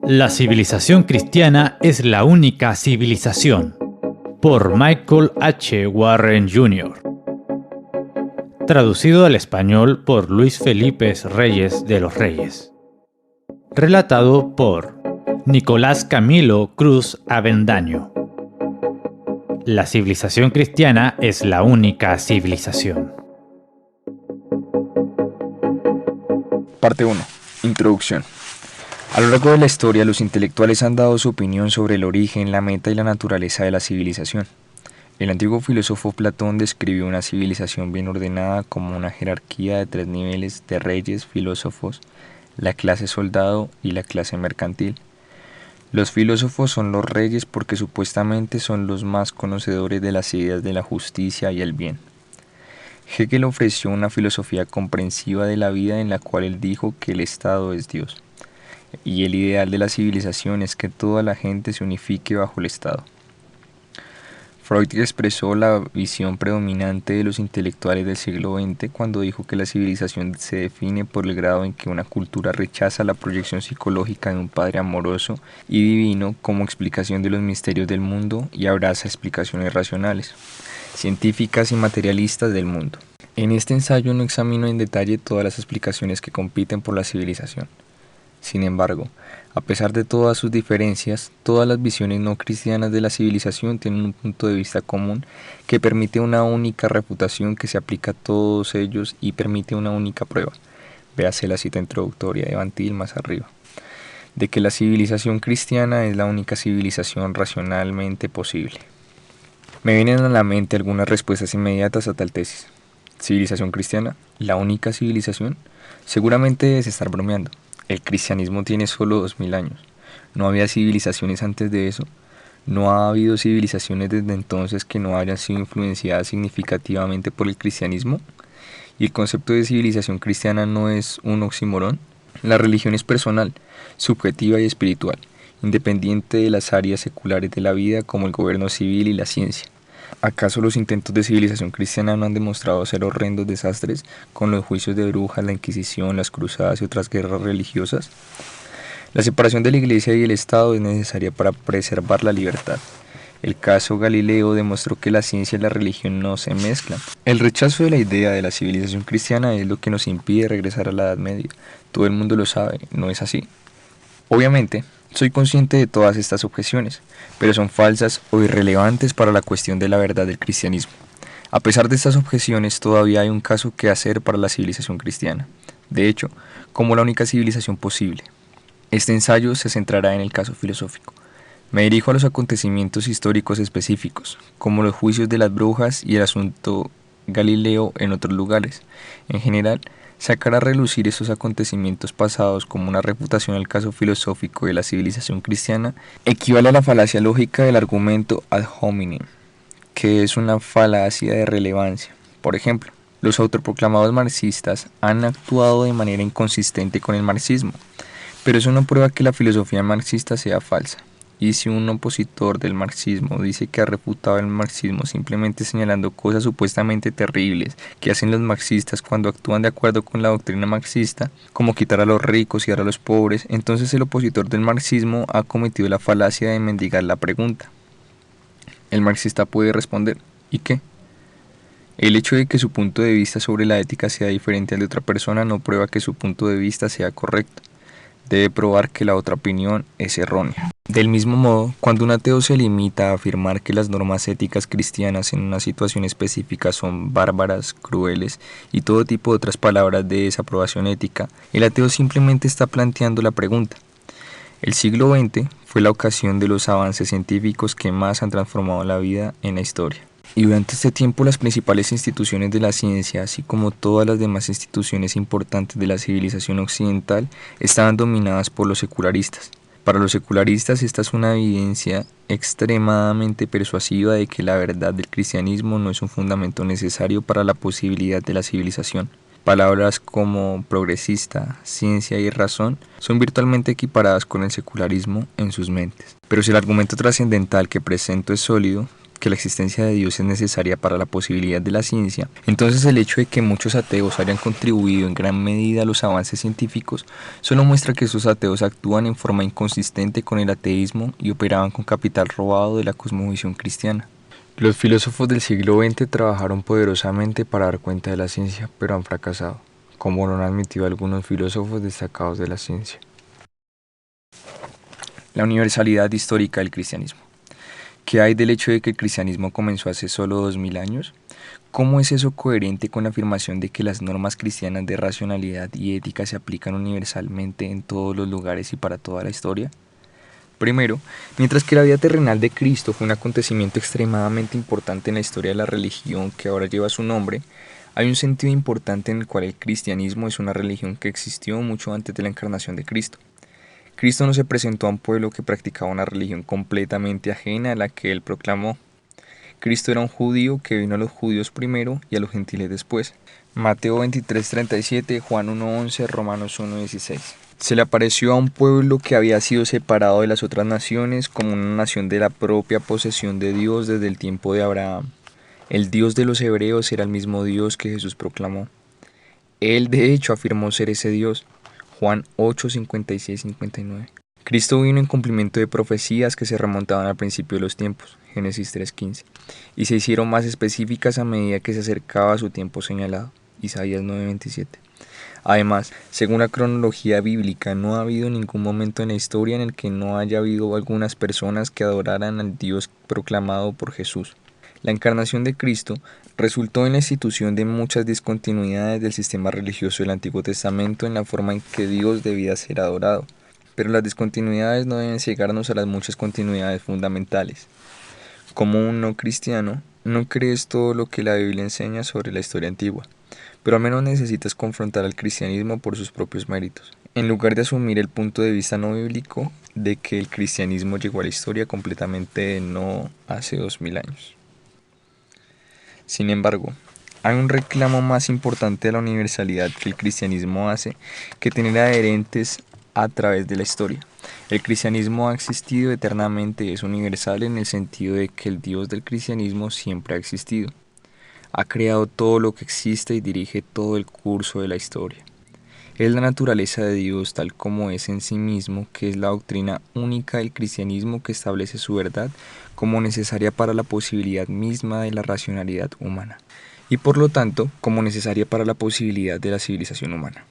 La civilización cristiana es la única civilización, por Michael H. Warren Jr. Traducido al español por Luis Felipe Reyes de los Reyes. Relatado por Nicolás Camilo Cruz Avendaño. La civilización cristiana es la única civilización. Parte 1. Introducción. A lo largo de la historia, los intelectuales han dado su opinión sobre el origen, la meta y la naturaleza de la civilización. El antiguo filósofo Platón describió una civilización bien ordenada como una jerarquía de 3 niveles de reyes, filósofos, la clase soldado y la clase mercantil. Los filósofos son los reyes porque supuestamente son los más conocedores de las ideas de la justicia y el bien. Hegel ofreció una filosofía comprensiva de la vida en la cual él dijo que el Estado es Dios, y el ideal de la civilización es que toda la gente se unifique bajo el Estado. Freud expresó la visión predominante de los intelectuales del siglo XX cuando dijo que la civilización se define por el grado en que una cultura rechaza la proyección psicológica de un padre amoroso y divino como explicación de los misterios del mundo y abraza explicaciones racionales, científicas y materialistas del mundo. En este ensayo no examino en detalle todas las explicaciones que compiten por la civilización. Sin embargo, a pesar de todas sus diferencias, todas las visiones no cristianas de la civilización tienen un punto de vista común que permite una única refutación que se aplica a todos ellos y permite una única prueba. Véase la cita introductoria de Van Til más arriba, de que la civilización cristiana es la única civilización racionalmente posible. Me vienen a la mente algunas respuestas inmediatas a tal tesis. ¿Civilización cristiana? ¿La única civilización? Seguramente debes estar bromeando. El cristianismo tiene solo 2000 años. ¿No había civilizaciones antes de eso? ¿No ha habido civilizaciones desde entonces que no hayan sido influenciadas significativamente por el cristianismo? ¿Y el concepto de civilización cristiana no es un oxímoron? La religión es personal, subjetiva y espiritual, independiente de las áreas seculares de la vida como el gobierno civil y la ciencia. ¿Acaso los intentos de civilización cristiana no han demostrado ser horrendos desastres con los juicios de brujas, la Inquisición, las cruzadas y otras guerras religiosas? La separación de la Iglesia y el Estado es necesaria para preservar la libertad. El caso Galileo demostró que la ciencia y la religión no se mezclan. El rechazo de la idea de la civilización cristiana es lo que nos impide regresar a la Edad Media. Todo el mundo lo sabe, ¿no es así? Obviamente, soy consciente de todas estas objeciones, pero son falsas o irrelevantes para la cuestión de la verdad del cristianismo. A pesar de estas objeciones, todavía hay un caso que hacer para la civilización cristiana. De hecho, como la única civilización posible. Este ensayo se centrará en el caso filosófico. Me dirijo a los acontecimientos históricos específicos, como los juicios de las brujas y el asunto Galileo en otros lugares. En general, sacar a relucir estos acontecimientos pasados como una refutación al caso filosófico de la civilización cristiana equivale a la falacia lógica del argumento ad hominem, que es una falacia de relevancia. Por ejemplo, los autoproclamados marxistas han actuado de manera inconsistente con el marxismo, pero eso no prueba que la filosofía marxista sea falsa. Y si un opositor del marxismo dice que ha refutado el marxismo simplemente señalando cosas supuestamente terribles que hacen los marxistas cuando actúan de acuerdo con la doctrina marxista, como quitar a los ricos y dar a los pobres, entonces el opositor del marxismo ha cometido la falacia de mendigar la pregunta. El marxista puede responder, ¿y qué? El hecho de que su punto de vista sobre la ética sea diferente al de otra persona no prueba que su punto de vista sea correcto. Debe probar que la otra opinión es errónea. Del mismo modo, cuando un ateo se limita a afirmar que las normas éticas cristianas en una situación específica son bárbaras, crueles y todo tipo de otras palabras de desaprobación ética, el ateo simplemente está planteando la pregunta. El siglo XX fue la ocasión de los avances científicos que más han transformado la vida en la historia. Y durante este tiempo las principales instituciones de la ciencia, así como todas las demás instituciones importantes de la civilización occidental, estaban dominadas por los secularistas. Para los secularistas esta es una evidencia extremadamente persuasiva de que la verdad del cristianismo no es un fundamento necesario para la posibilidad de la civilización. Palabras como progresista, ciencia y razón son virtualmente equiparadas con el secularismo en sus mentes. Pero si el argumento trascendental que presento es sólido, que la existencia de Dios es necesaria para la posibilidad de la ciencia, entonces el hecho de que muchos ateos hayan contribuido en gran medida a los avances científicos solo muestra que esos ateos actúan en forma inconsistente con el ateísmo y operaban con capital robado de la cosmovisión cristiana. Los filósofos del siglo XX trabajaron poderosamente para dar cuenta de la ciencia, pero han fracasado, como lo han admitido algunos filósofos destacados de la ciencia. La universalidad histórica del cristianismo. ¿Qué hay del hecho de que el cristianismo comenzó hace solo 2000 años? ¿Cómo es eso coherente con la afirmación de que las normas cristianas de racionalidad y ética se aplican universalmente en todos los lugares y para toda la historia? Primero, mientras que la vida terrenal de Cristo fue un acontecimiento extremadamente importante en la historia de la religión que ahora lleva su nombre, hay un sentido importante en el cual el cristianismo es una religión que existió mucho antes de la encarnación de Cristo. Cristo no se presentó a un pueblo que practicaba una religión completamente ajena a la que él proclamó. Cristo era un judío que vino a los judíos primero y a los gentiles después. Mateo 23:37, Juan 1:11, Romanos 1:16. Se le apareció a un pueblo que había sido separado de las otras naciones como una nación de la propia posesión de Dios desde el tiempo de Abraham. El Dios de los hebreos era el mismo Dios que Jesús proclamó. Él de hecho afirmó ser ese Dios. Juan 8:56-59. Cristo vino en cumplimiento de profecías que se remontaban al principio de los tiempos, Génesis 3:15, y se hicieron más específicas a medida que se acercaba a su tiempo señalado, Isaías 9:27. Además, según la cronología bíblica, no ha habido ningún momento en la historia en el que no haya habido algunas personas que adoraran al Dios proclamado por Jesús. La encarnación de Cristo resultó en la institución de muchas discontinuidades del sistema religioso del Antiguo Testamento en la forma en que Dios debía ser adorado, pero las discontinuidades no deben cegarnos a las muchas continuidades fundamentales. Como un no cristiano, no crees todo lo que la Biblia enseña sobre la historia antigua, pero al menos necesitas confrontar al cristianismo por sus propios méritos, en lugar de asumir el punto de vista no bíblico de que el cristianismo llegó a la historia completamente no hace 2000 años. Sin embargo, hay un reclamo más importante de la universalidad que el cristianismo hace que tener adherentes a través de la historia. El cristianismo ha existido eternamente y es universal en el sentido de que el Dios del cristianismo siempre ha existido. Ha creado todo lo que existe y dirige todo el curso de la historia. Es la naturaleza de Dios tal como es en sí mismo, que es la doctrina única del cristianismo que establece su verdad como necesaria para la posibilidad misma de la racionalidad humana, y por lo tanto como necesaria para la posibilidad de la civilización humana.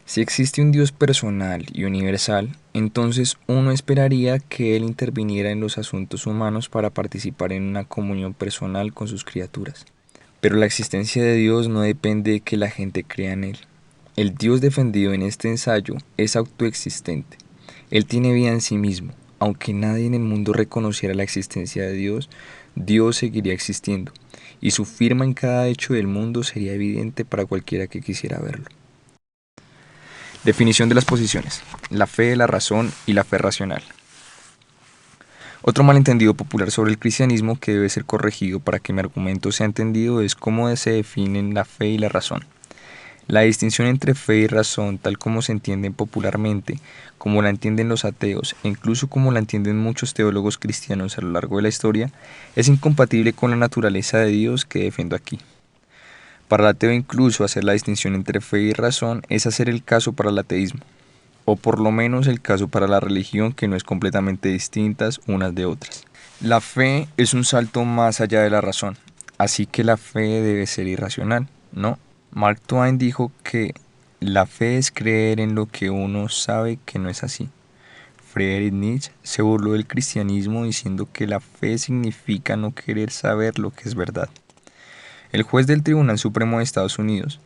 Si existe un Dios personal y universal, entonces uno esperaría que Él interviniera en los asuntos humanos para participar en una comunión personal con sus criaturas. Pero la existencia de Dios no depende de que la gente crea en Él. El Dios defendido en este ensayo es autoexistente. Él tiene vida en sí mismo. Aunque nadie en el mundo reconociera la existencia de Dios, Dios seguiría existiendo, y su firma en cada hecho del mundo sería evidente para cualquiera que quisiera verlo. Definición de las posiciones: la fe, la razón y la fe racional. Otro malentendido popular sobre el cristianismo que debe ser corregido para que mi argumento sea entendido es cómo se definen la fe y la razón. La distinción entre fe y razón, tal como se entienden popularmente, como la entienden los ateos e incluso como la entienden muchos teólogos cristianos a lo largo de la historia, es incompatible con la naturaleza de Dios que defiendo aquí. Para el ateo incluso hacer la distinción entre fe y razón es hacer el caso para el ateísmo, o por lo menos el caso para la religión que no es completamente distintas unas de otras. La fe es un salto más allá de la razón, así que la fe debe ser irracional, ¿no? Mark Twain dijo que la fe es creer en lo que uno sabe que no es así. Friedrich Nietzsche se burló del cristianismo diciendo que la fe significa no querer saber lo que es verdad. El juez del Tribunal Supremo de Estados Unidos,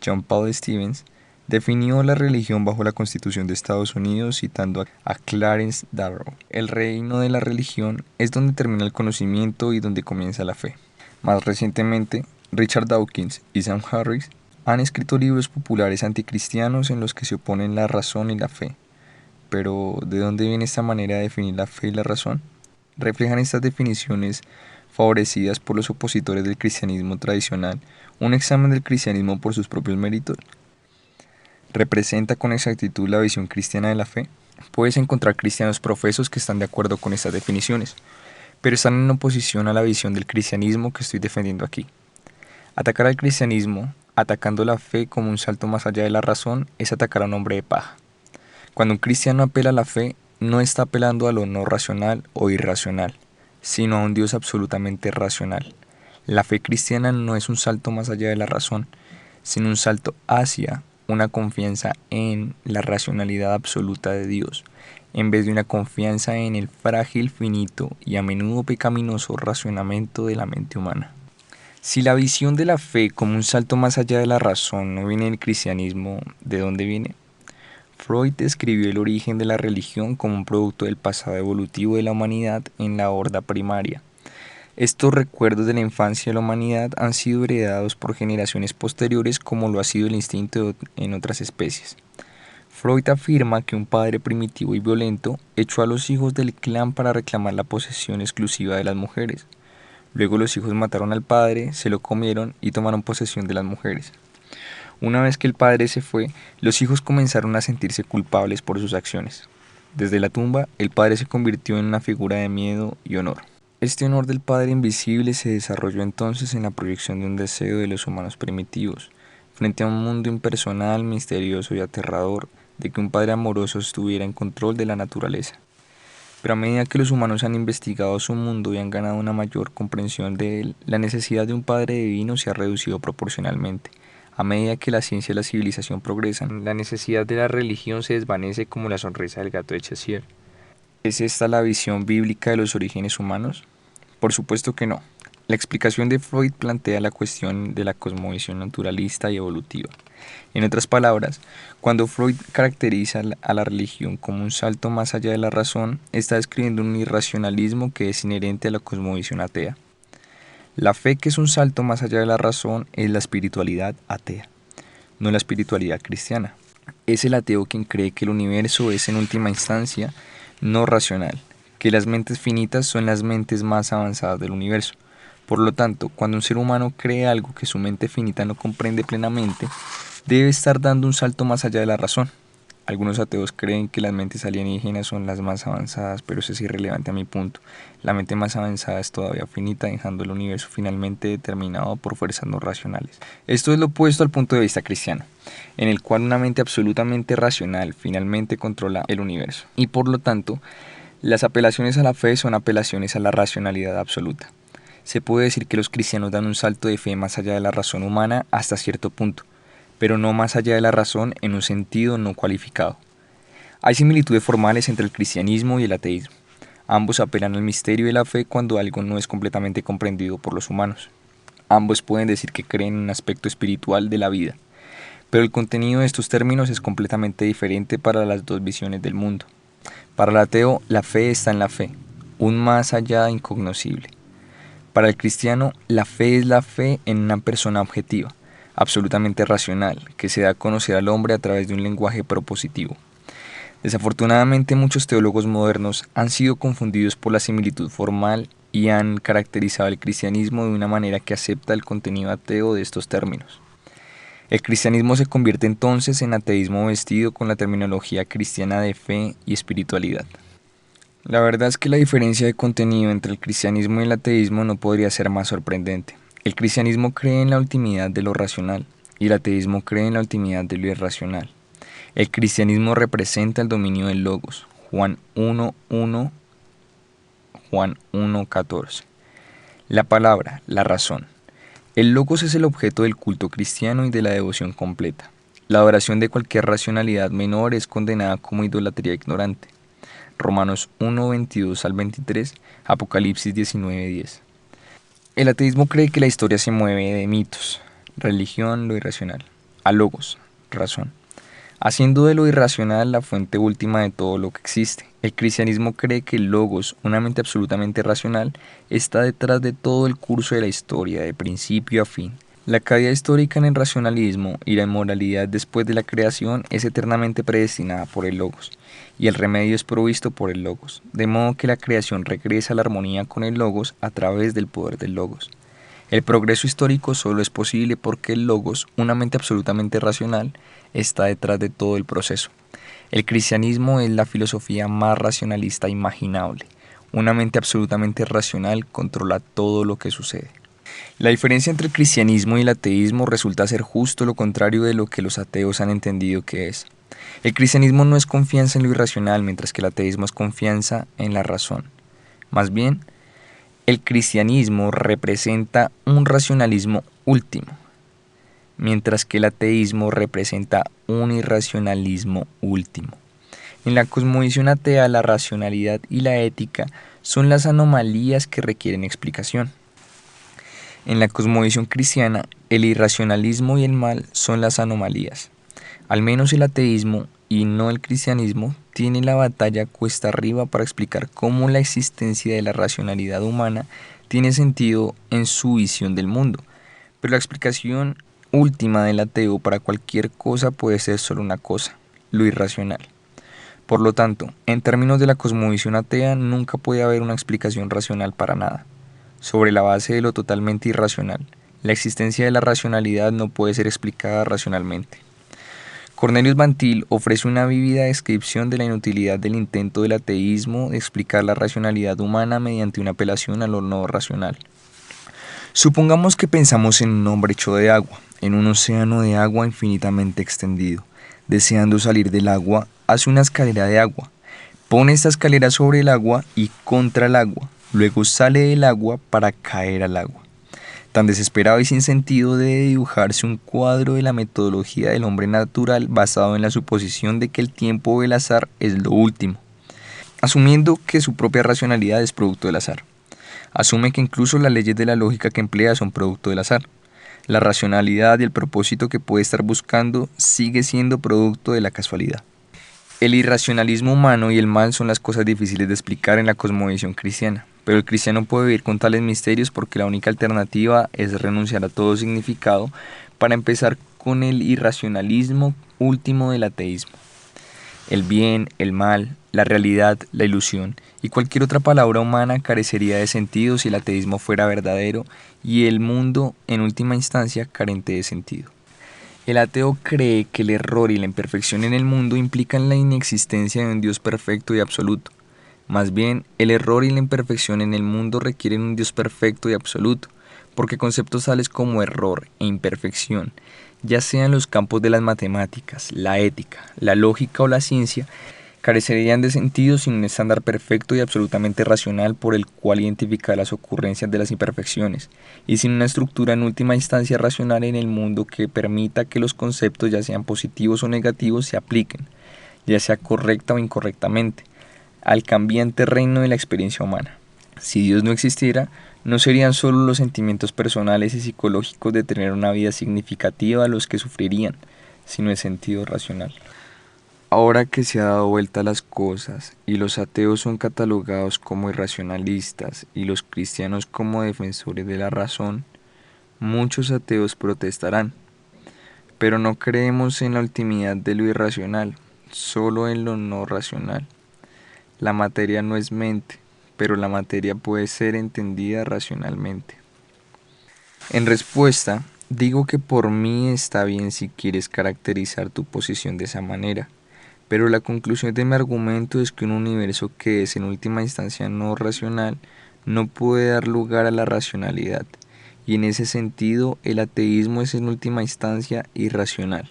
John Paul Stevens, definió la religión bajo la Constitución de Estados Unidos citando a Clarence Darrow. El reino de la religión es donde termina el conocimiento y donde comienza la fe. Más recientemente, Richard Dawkins y Sam Harris han escrito libros populares anticristianos en los que se oponen la razón y la fe. Pero, ¿de dónde viene esta manera de definir la fe y la razón? ¿Reflejan estas definiciones favorecidas por los opositores del cristianismo tradicional un examen del cristianismo por sus propios méritos? ¿Representa con exactitud la visión cristiana de la fe? Puedes encontrar cristianos profesos que están de acuerdo con estas definiciones, pero están en oposición a la visión del cristianismo que estoy defendiendo aquí. Atacar al cristianismo, atacando la fe como un salto más allá de la razón, es atacar a un hombre de paja. Cuando un cristiano apela a la fe, no está apelando a lo no racional o irracional, sino a un Dios absolutamente racional. La fe cristiana no es un salto más allá de la razón, sino un salto hacia una confianza en la racionalidad absoluta de Dios, en vez de una confianza en el frágil, finito y a menudo pecaminoso racionamiento de la mente humana. Si la visión de la fe como un salto más allá de la razón no viene del cristianismo, ¿de dónde viene? Freud describió el origen de la religión como un producto del pasado evolutivo de la humanidad en la horda primaria. Estos recuerdos de la infancia de la humanidad han sido heredados por generaciones posteriores como lo ha sido el instinto en otras especies. Freud afirma que un padre primitivo y violento echó a los hijos del clan para reclamar la posesión exclusiva de las mujeres. Luego los hijos mataron al padre, se lo comieron y tomaron posesión de las mujeres. Una vez que el padre se fue, los hijos comenzaron a sentirse culpables por sus acciones. Desde la tumba, el padre se convirtió en una figura de miedo y honor. Este honor del padre invisible se desarrolló entonces en la proyección de un deseo de los humanos primitivos, frente a un mundo impersonal, misterioso y aterrador, de que un padre amoroso estuviera en control de la naturaleza. Pero a medida que los humanos han investigado su mundo y han ganado una mayor comprensión de él, la necesidad de un padre divino se ha reducido proporcionalmente. A medida que la ciencia y la civilización progresan, la necesidad de la religión se desvanece como la sonrisa del gato de Cheshire. ¿Es esta la visión bíblica de los orígenes humanos? Por supuesto que no. La explicación de Freud plantea la cuestión de la cosmovisión naturalista y evolutiva. En otras palabras, cuando Freud caracteriza a la religión como un salto más allá de la razón, está describiendo un irracionalismo que es inherente a la cosmovisión atea. La fe, que es un salto más allá de la razón, es la espiritualidad atea, no la espiritualidad cristiana. Es el ateo quien cree que el universo es en última instancia no racional, que las mentes finitas son las mentes más avanzadas del universo. Por lo tanto, cuando un ser humano cree algo que su mente finita no comprende plenamente, debe estar dando un salto más allá de la razón. Algunos ateos creen que las mentes alienígenas son las más avanzadas, pero eso es irrelevante a mi punto. La mente más avanzada es todavía finita, dejando el universo finalmente determinado por fuerzas no racionales. Esto es lo opuesto al punto de vista cristiano, en el cual una mente absolutamente racional finalmente controla el universo. Y por lo tanto, las apelaciones a la fe son apelaciones a la racionalidad absoluta. Se puede decir que los cristianos dan un salto de fe más allá de la razón humana hasta cierto punto, pero no más allá de la razón en un sentido no cualificado. Hay similitudes formales entre el cristianismo y el ateísmo. Ambos apelan al misterio de la fe cuando algo no es completamente comprendido por los humanos. Ambos pueden decir que creen en un aspecto espiritual de la vida, pero el contenido de estos términos es completamente diferente para las dos visiones del mundo. Para el ateo, la fe está en la fe, un más allá incognoscible. Para el cristiano, la fe es la fe en una persona objetiva, absolutamente racional, que se da a conocer al hombre a través de un lenguaje propositivo. Desafortunadamente, muchos teólogos modernos han sido confundidos por la similitud formal y han caracterizado el cristianismo de una manera que acepta el contenido ateo de estos términos. El cristianismo se convierte entonces en ateísmo vestido con la terminología cristiana de fe y espiritualidad. La verdad es que la diferencia de contenido entre el cristianismo y el ateísmo no podría ser más sorprendente. El cristianismo cree en la ultimidad de lo racional y el ateísmo cree en la ultimidad de lo irracional. El cristianismo representa el dominio del logos, Juan 1:1, Juan 1:14. La palabra, la razón. El logos es el objeto del culto cristiano y de la devoción completa. La adoración de cualquier racionalidad menor es condenada como idolatría ignorante. Romanos 1:22 al 23, Apocalipsis 19:10. El ateísmo cree que la historia se mueve de mitos, religión, lo irracional, a logos, razón, haciendo de lo irracional la fuente última de todo lo que existe. El cristianismo cree que el logos, una mente absolutamente racional, está detrás de todo el curso de la historia, de principio a fin. La caída histórica en el racionalismo y la inmoralidad después de la creación es eternamente predestinada por el logos, y el remedio es provisto por el logos, de modo que la creación regresa a la armonía con el logos a través del poder del logos. El progreso histórico solo es posible porque el logos, una mente absolutamente racional, está detrás de todo el proceso. El cristianismo es la filosofía más racionalista imaginable, Una mente absolutamente racional controla todo lo que sucede. La diferencia entre el cristianismo y el ateísmo resulta ser justo lo contrario de lo que los ateos han entendido que es. El cristianismo no es confianza en lo irracional, mientras que el ateísmo es confianza en la razón. Más bien, el cristianismo representa un racionalismo último, mientras que el ateísmo representa un irracionalismo último. En la cosmovisión atea, la racionalidad y la ética son las anomalías que requieren explicación. En la cosmovisión cristiana, el irracionalismo y el mal son las anomalías. Al menos el ateísmo, y no el cristianismo, tiene la batalla cuesta arriba para explicar cómo la existencia de la racionalidad humana tiene sentido en su visión del mundo. Pero la explicación última del ateo para cualquier cosa puede ser solo una cosa: lo irracional. Por lo tanto, en términos de la cosmovisión atea, nunca puede haber una explicación racional para nada. Sobre la base de lo totalmente irracional, la existencia de la racionalidad no puede ser explicada racionalmente. Cornelius Van Til ofrece una vívida descripción de la inutilidad del intento del ateísmo de explicar la racionalidad humana mediante una apelación a lo no racional. Supongamos que pensamos en un hombre hecho de agua, en un océano de agua infinitamente extendido. Deseando salir del agua, hace una escalera de agua. Pone esta escalera sobre el agua y contra el agua. Luego sale del agua para caer al agua. Tan desesperado y sin sentido debe dibujarse un cuadro de la metodología del hombre natural basado en la suposición de que el tiempo o el azar es lo último, asumiendo que su propia racionalidad es producto del azar. Asume que incluso las leyes de la lógica que emplea son producto del azar. La racionalidad y el propósito que puede estar buscando sigue siendo producto de la casualidad. El irracionalismo humano y el mal son las cosas difíciles de explicar en la cosmovisión cristiana, pero el cristiano puede vivir con tales misterios porque la única alternativa es renunciar a todo significado para empezar con el irracionalismo último del ateísmo. El bien, el mal, la realidad, la ilusión y cualquier otra palabra humana carecería de sentido si el ateísmo fuera verdadero y el mundo, en última instancia, carente de sentido. El ateo cree que el error y la imperfección en el mundo implican la inexistencia de un Dios perfecto y absoluto. Más bien, el error y la imperfección en el mundo requieren un Dios perfecto y absoluto, porque conceptos tales como error e imperfección, ya sean los campos de las matemáticas, la ética, la lógica o la ciencia, carecerían de sentido sin un estándar perfecto y absolutamente racional por el cual identificar las ocurrencias de las imperfecciones, y sin una estructura en última instancia racional en el mundo que permita que los conceptos, ya sean positivos o negativos, se apliquen, ya sea correcta o incorrectamente, al cambiante reino de la experiencia humana. Si Dios no existiera, no serían solo los sentimientos personales y psicológicos de tener una vida significativa los que sufrirían, sino el sentido racional. Ahora que se ha dado vuelta las cosas y los ateos son catalogados como irracionalistas y los cristianos como defensores de la razón, muchos ateos protestarán. Pero no creemos en la ultimidad de lo irracional, solo en lo no racional. La materia no es mente, pero la materia puede ser entendida racionalmente. En respuesta, digo que por mí está bien si quieres caracterizar tu posición de esa manera. Pero la conclusión de mi argumento es que un universo que es en última instancia no racional no puede dar lugar a la racionalidad, y en ese sentido el ateísmo es en última instancia irracional.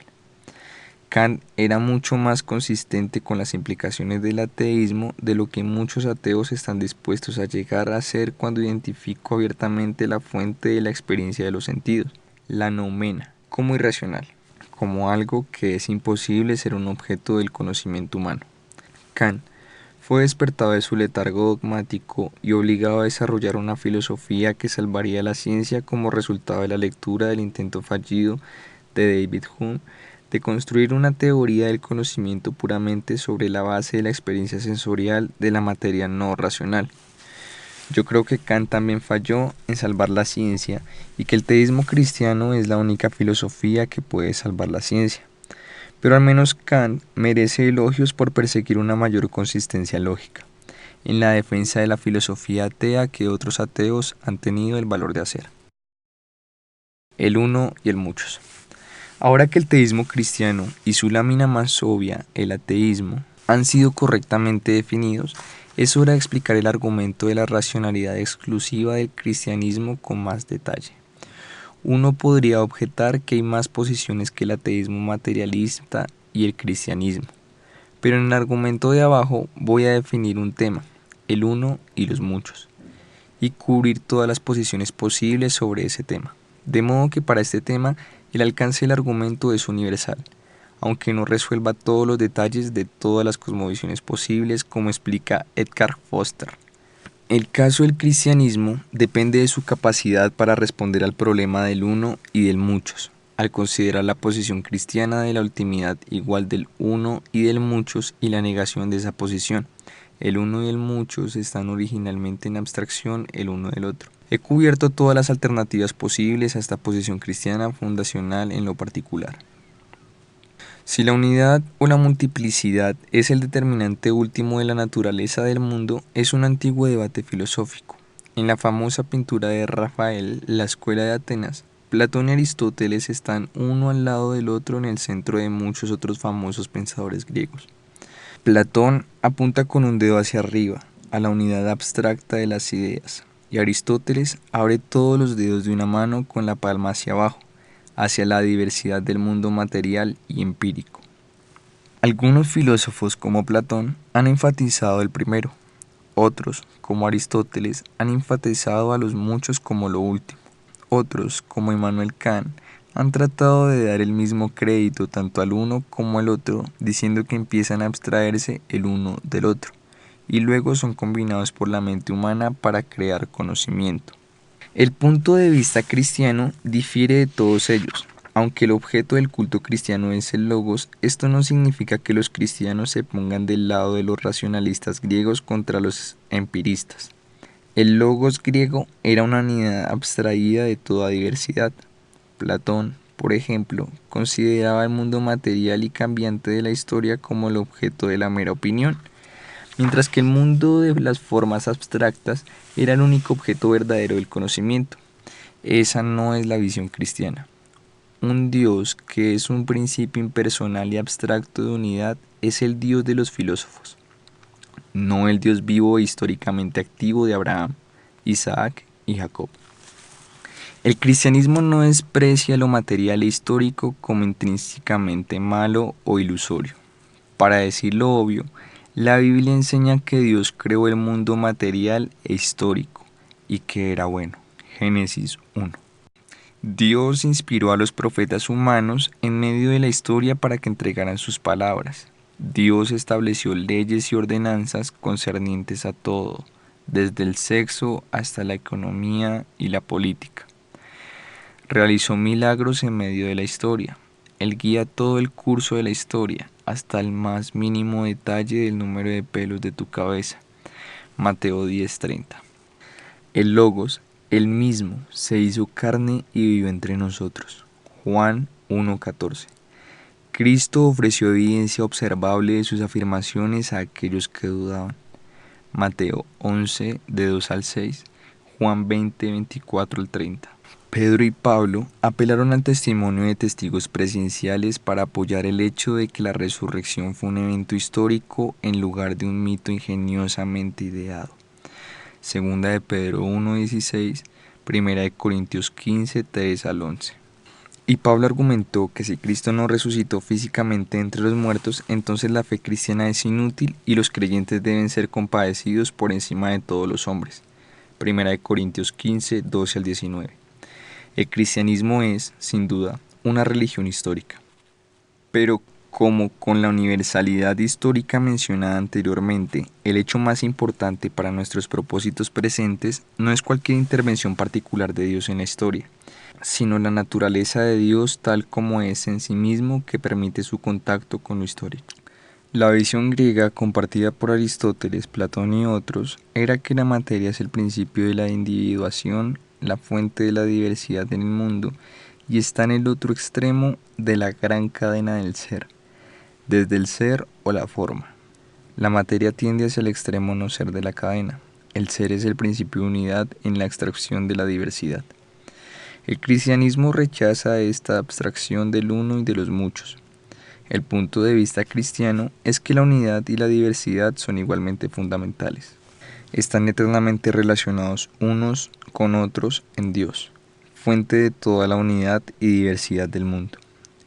Kant era mucho más consistente con las implicaciones del ateísmo de lo que muchos ateos están dispuestos a llegar a ser cuando identifico abiertamente la fuente de la experiencia de los sentidos, la noumena, como irracional, como algo que es imposible ser un objeto del conocimiento humano. Kant fue despertado de su letargo dogmático y obligado a desarrollar una filosofía que salvaría la ciencia como resultado de la lectura del intento fallido de David Hume de construir una teoría del conocimiento puramente sobre la base de la experiencia sensorial de la materia no racional. Yo creo que Kant también falló en salvar la ciencia y que el teísmo cristiano es la única filosofía que puede salvar la ciencia. Pero al menos Kant merece elogios por perseguir una mayor consistencia lógica, en la defensa de la filosofía atea que otros ateos han tenido el valor de hacer. El uno y el muchos. Ahora que el teísmo cristiano y su lámina más obvia, el ateísmo, han sido correctamente definidos, Es hora de explicar el argumento de la racionalidad exclusiva del cristianismo con más detalle. Uno podría objetar que hay más posiciones que el ateísmo materialista y el cristianismo, pero en el argumento de abajo voy a definir un tema, el uno y los muchos, y cubrir todas las posiciones posibles sobre ese tema. De modo que para este tema el alcance del argumento es universal, aunque no resuelva todos los detalles de todas las cosmovisiones posibles, como explica Edgar Foster. El caso del cristianismo depende de su capacidad para responder al problema del uno y del muchos, al considerar la posición cristiana de la ultimidad igual del uno y del muchos y la negación de esa posición. El uno y el muchos están originalmente en abstracción el uno del otro. He cubierto todas las alternativas posibles a esta posición cristiana fundacional en lo particular. Si la unidad o la multiplicidad es el determinante último de la naturaleza del mundo, es un antiguo debate filosófico. En la famosa pintura de Rafael, La Escuela de Atenas, Platón y Aristóteles están uno al lado del otro en el centro de muchos otros famosos pensadores griegos. Platón apunta con un dedo hacia arriba, a la unidad abstracta de las ideas, y Aristóteles abre todos los dedos de una mano con la palma hacia abajo, hacia la diversidad del mundo material y empírico. Algunos filósofos como Platón han enfatizado el primero, otros, como Aristóteles, han enfatizado a los muchos como lo último, otros, como Immanuel Kant, han tratado de dar el mismo crédito tanto al uno como al otro, diciendo que empiezan a abstraerse el uno del otro, y luego son combinados por la mente humana para crear conocimiento. El punto de vista cristiano difiere de todos ellos. Aunque el objeto del culto cristiano es el logos, esto no significa que los cristianos se pongan del lado de los racionalistas griegos contra los empiristas. El logos griego era una unidad abstraída de toda diversidad. Platón, por ejemplo, consideraba el mundo material y cambiante de la historia como el objeto de la mera opinión, mientras que el mundo de las formas abstractas era el único objeto verdadero del conocimiento. Esa no es la visión cristiana. Un Dios que es un principio impersonal y abstracto de unidad es el Dios de los filósofos, no el Dios vivo e históricamente activo de Abraham, Isaac y Jacob. El cristianismo no desprecia lo material e histórico como intrínsecamente malo o ilusorio. Para decirlo obvio, la Biblia enseña que Dios creó el mundo material e histórico y que era bueno. Génesis 1. Dios inspiró a los profetas humanos en medio de la historia para que entregaran sus palabras. Dios estableció leyes y ordenanzas concernientes a todo, desde el sexo hasta la economía y la política. Realizó milagros en medio de la historia. Él guía todo el curso de la historia, hasta el más mínimo detalle del número de pelos de tu cabeza. Mateo 10:30. El Logos, él mismo, se hizo carne y vivió entre nosotros. Juan 1:14. Cristo ofreció evidencia observable de sus afirmaciones a aquellos que dudaban. Mateo 11, de 2 al 6, Juan 20, 24 al 30. Pedro y Pablo apelaron al testimonio de testigos presenciales para apoyar el hecho de que la resurrección fue un evento histórico en lugar de un mito ingeniosamente ideado. Segunda de Pedro 1:16, Primera de Corintios 15, 3 al 11. Y Pablo argumentó que si Cristo no resucitó físicamente entre los muertos, entonces la fe cristiana es inútil y los creyentes deben ser compadecidos por encima de todos los hombres. Primera de Corintios 15, 12 al 19. El cristianismo es, sin duda, una religión histórica. Pero como con la universalidad histórica mencionada anteriormente, el hecho más importante para nuestros propósitos presentes no es cualquier intervención particular de Dios en la historia, sino la naturaleza de Dios tal como es en sí mismo que permite su contacto con lo histórico. La visión griega compartida por Aristóteles, Platón y otros era que la materia es el principio de la individuación, la fuente de la diversidad en el mundo y está en el otro extremo de la gran cadena del ser, desde el ser o la forma. La materia tiende hacia el extremo no ser de la cadena. El ser es el principio de unidad en la abstracción de la diversidad. El cristianismo rechaza esta abstracción del uno y de los muchos. El punto de vista cristiano es que la unidad y la diversidad son igualmente fundamentales. Están eternamente relacionados unos con otros en Dios, fuente de toda la unidad y diversidad del mundo.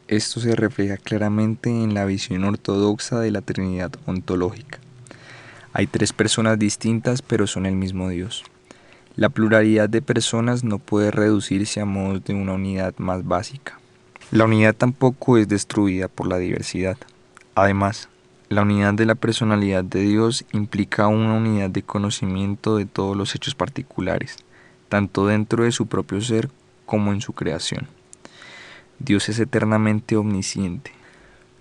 Esto se refleja claramente en la visión ortodoxa de la Trinidad ontológica. Hay tres personas distintas, pero son el mismo Dios. La pluralidad de personas no puede reducirse a modos de una unidad más básica. La unidad tampoco es destruida por la diversidad. Además, la unidad de la personalidad de Dios implica una unidad de conocimiento de todos los hechos particulares, tanto dentro de su propio ser como en su creación. Dios es eternamente omnisciente,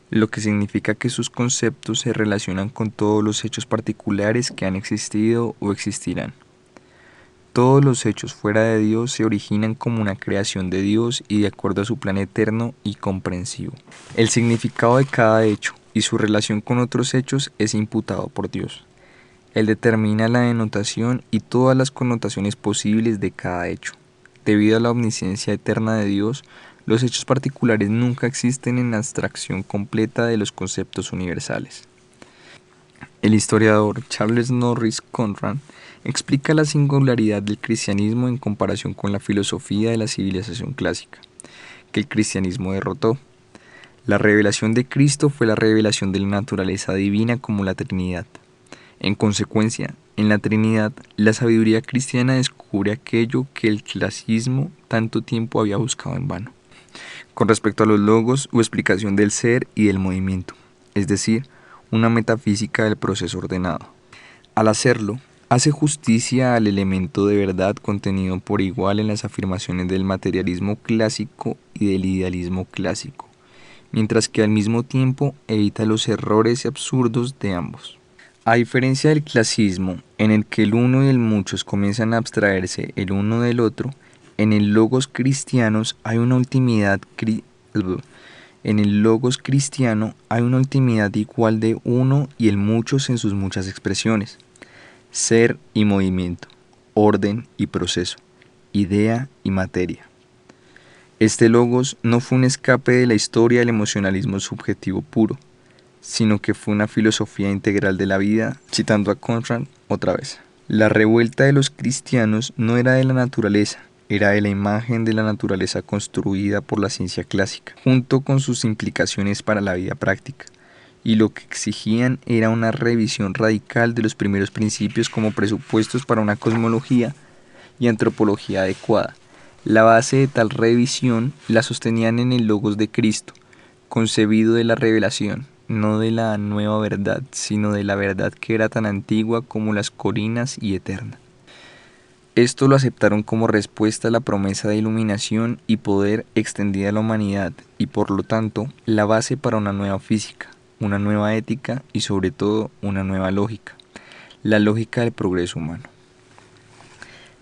lo que significa que sus conceptos se relacionan con todos los hechos particulares que han existido o existirán. Todos los hechos fuera de Dios se originan como una creación de Dios y de acuerdo a su plan eterno y comprensivo. El significado de cada hecho y su relación con otros hechos es imputado por Dios. Él determina la denotación y todas las connotaciones posibles de cada hecho. Debido a la omnisciencia eterna de Dios, los hechos particulares nunca existen en la abstracción completa de los conceptos universales. El historiador Charles Norris Conran explica la singularidad del cristianismo en comparación con la filosofía de la civilización clásica, que el cristianismo derrotó. La revelación de Cristo fue la revelación de la naturaleza divina como la Trinidad. En consecuencia, en la Trinidad, la sabiduría cristiana descubre aquello que el clasicismo tanto tiempo había buscado en vano, con respecto a los logos o explicación del ser y del movimiento, es decir, una metafísica del proceso ordenado. Al hacerlo, hace justicia al elemento de verdad contenido por igual en las afirmaciones del materialismo clásico y del idealismo clásico, mientras que al mismo tiempo evita los errores absurdos de ambos. A diferencia del clasismo, en el que el uno y el muchos comienzan a abstraerse el uno del otro, en el logos cristianos hay una ultimidad igual de uno y el muchos en sus muchas expresiones: ser y movimiento, orden y proceso, idea y materia. Este logos no fue un escape de la historia del emocionalismo subjetivo puro, sino que fue una filosofía integral de la vida, citando a Conrad otra vez. La revuelta de los cristianos no era de la naturaleza, era de la imagen de la naturaleza construida por la ciencia clásica, junto con sus implicaciones para la vida práctica, y lo que exigían era una revisión radical de los primeros principios como presupuestos para una cosmología y antropología adecuada. La base de tal revisión la sostenían en el logos de Cristo, concebido de la revelación, no de la nueva verdad, sino de la verdad que era tan antigua como las colinas y eterna. Esto lo aceptaron como respuesta a la promesa de iluminación y poder extendida a la humanidad y por lo tanto la base para una nueva física, una nueva ética y sobre todo una nueva lógica, la lógica del progreso humano.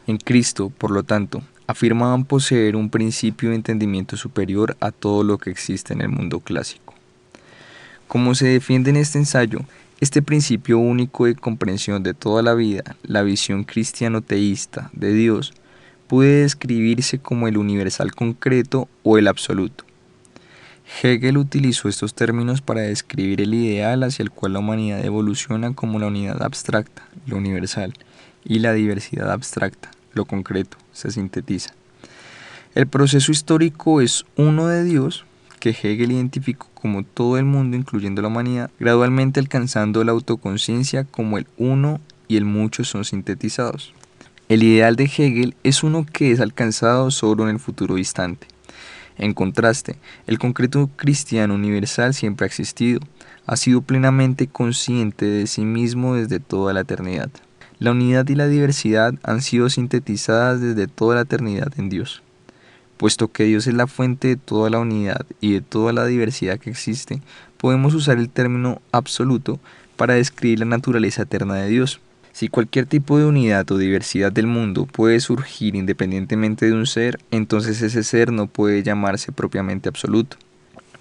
En Cristo, por lo tanto, afirmaban poseer un principio de entendimiento superior a todo lo que existe en el mundo clásico. Como se defiende en este ensayo, este principio único de comprensión de toda la vida, la visión cristiano-teísta de Dios, puede describirse como el universal concreto o el absoluto. Hegel utilizó estos términos para describir el ideal hacia el cual la humanidad evoluciona como la unidad abstracta, lo universal, y la diversidad abstracta, lo concreto, se sintetiza. El proceso histórico es uno de Dios, que Hegel identificó como todo el mundo, incluyendo la humanidad, gradualmente alcanzando la autoconciencia como el uno y el mucho son sintetizados. El ideal de Hegel es uno que es alcanzado solo en el futuro distante. En contraste, el concreto cristiano universal siempre ha existido, ha sido plenamente consciente de sí mismo desde toda la eternidad. La unidad y la diversidad han sido sintetizadas desde toda la eternidad en Dios. Puesto que Dios es la fuente de toda la unidad y de toda la diversidad que existe, podemos usar el término absoluto para describir la naturaleza eterna de Dios. Si cualquier tipo de unidad o diversidad del mundo puede surgir independientemente de un ser, entonces ese ser no puede llamarse propiamente absoluto.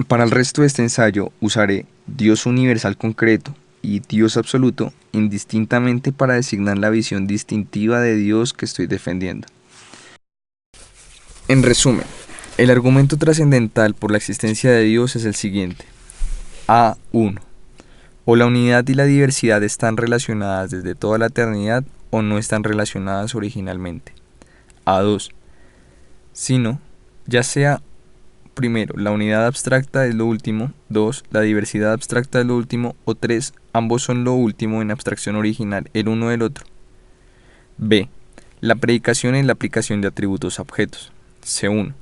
Para el resto de este ensayo usaré Dios universal concreto y Dios absoluto indistintamente para designar la visión distintiva de Dios que estoy defendiendo. En resumen, el argumento trascendental por la existencia de Dios es el siguiente. A1. O la unidad y la diversidad están relacionadas desde toda la eternidad o no están relacionadas originalmente. A2. Sino, ya sea primero, la unidad abstracta es lo último, 2, la diversidad abstracta es lo último, o 3, ambos son lo último en abstracción original, el uno del otro. B. La predicación es la aplicación de atributos a objetos. C1.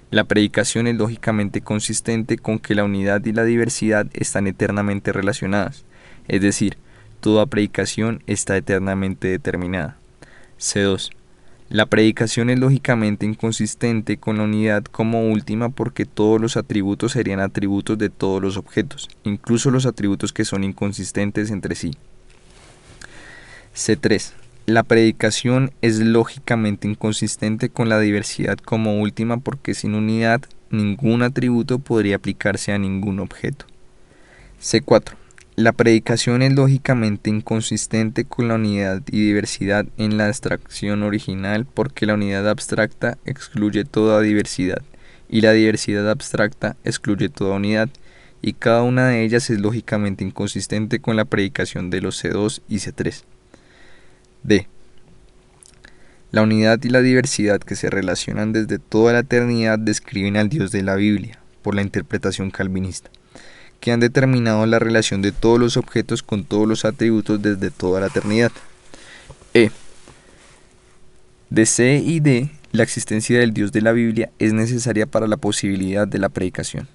La predicación es lógicamente consistente con que la unidad y la diversidad están eternamente relacionadas, es decir, toda predicación está eternamente determinada. C2. La predicación es lógicamente inconsistente con la unidad como última porque todos los atributos serían atributos de todos los objetos, incluso los atributos que son inconsistentes entre sí. C3. La predicación es lógicamente inconsistente con la diversidad como última porque sin unidad ningún atributo podría aplicarse a ningún objeto. C4. La predicación es lógicamente inconsistente con la unidad y diversidad en la abstracción original porque la unidad abstracta excluye toda diversidad y la diversidad abstracta excluye toda unidad, y cada una de ellas es lógicamente inconsistente con la predicación de los C2 y C3. D. La unidad y la diversidad que se relacionan desde toda la eternidad describen al Dios de la Biblia, por la interpretación calvinista, que han determinado la relación de todos los objetos con todos los atributos desde toda la eternidad. E. De C y D, la existencia del Dios de la Biblia es necesaria para la posibilidad de la predicación.